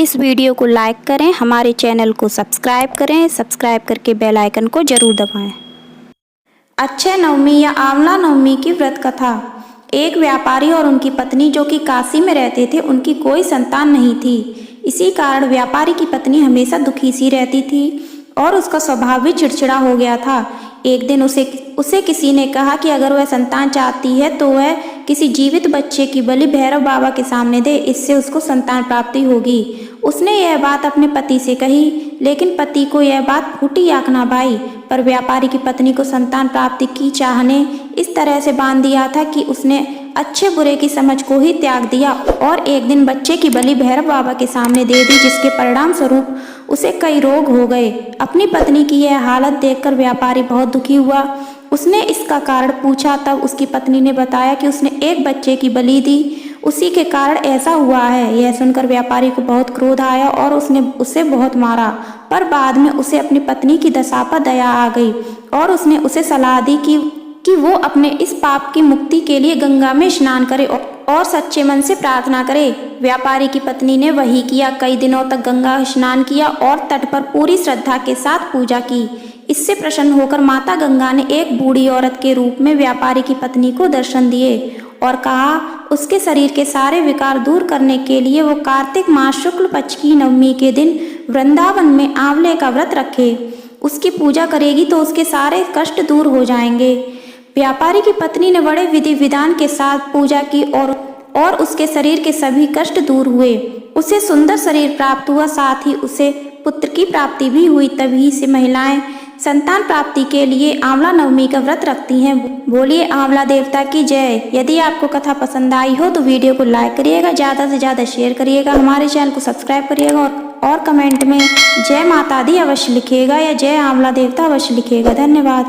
इस वीडियो को लाइक करें, हमारे चैनल को सब्सक्राइब करें, सब्सक्राइब करके बेल आइकन को जरूर दबाएं। अक्षय नवमी या आंवला नवमी की व्रत कथा। एक व्यापारी और उनकी पत्नी जो कि काशी में रहते थे, उनकी कोई संतान नहीं थी। इसी कारण व्यापारी की पत्नी हमेशा दुखी सी रहती थी और उसका स्वभाव भी चिड़चिड़ा हो गया था। एक दिन उसे किसी ने कहा कि अगर वह संतान चाहती है तो वह किसी जीवित बच्चे की बलि भैरव बाबा के सामने दे, इससे उसको संतान प्राप्ति होगी। उसने यह बात अपने पति से कही, लेकिन पति को यह बात फूटी आंख ना भाई। पर व्यापारी की पत्नी को संतान प्राप्ति की चाह ने इस तरह से बांध दिया था कि उसने अच्छे बुरे की समझ को ही त्याग दिया और एक दिन बच्चे की बलि भैरव बाबा के सामने दे दी, जिसके परिणाम स्वरूप उसे कई रोग हो गए। अपनी पत्नी की यह हालत देखकर व्यापारी बहुत दुखी हुआ। उसने इसका कारण पूछा, तब उसकी पत्नी ने बताया कि उसने एक बच्चे की बलि दी, उसी के कारण ऐसा हुआ है। यह सुनकर व्यापारी को बहुत क्रोध आया और उसने उसे बहुत मारा। पर बाद में उसे अपनी पत्नी की दशा पर दया आ गई और उसने उसे सलाह दी कि वो अपने इस पाप की मुक्ति के लिए गंगा में स्नान करे और सच्चे मन से प्रार्थना करे। व्यापारी की पत्नी ने वही किया। कई दिनों तक गंगा स्नान किया और तट पर पूरी श्रद्धा के साथ पूजा की। इससे प्रसन्न होकर माता गंगा ने एक बूढ़ी औरत के रूप में व्यापारी की पत्नी को दर्शन दिए और कहा उसके शरीर के सारे विकार दूर करने के लिए वो कार्तिक मास शुक्ल पक्ष की नवमी के दिन वृंदावन में आंवले का व्रत रखे। उसकी पूजा करेगी तो उसके सारे कष्ट दूर हो जाएंगे। व्यापारी की पत्नी ने बड़े विधि विधान के साथ पूजा की और उसके शरीर के सभी कष्ट दूर हुए। उसे सुंदर शरीर प्राप्त हुआ, साथ ही उसे पुत्र की प्राप्ति भी हुई। तभी से महिलाएं संतान प्राप्ति के लिए आंवला नवमी का व्रत रखती हैं। बोलिए आंवला देवता की जय। यदि आपको कथा पसंद आई हो तो वीडियो को लाइक करिएगा, ज़्यादा से ज़्यादा शेयर करिएगा, हमारे चैनल को सब्सक्राइब करिएगा और कमेंट में जय माता दी अवश्य लिखिएगा या जय आंवला देवता अवश्य लिखिएगा। धन्यवाद।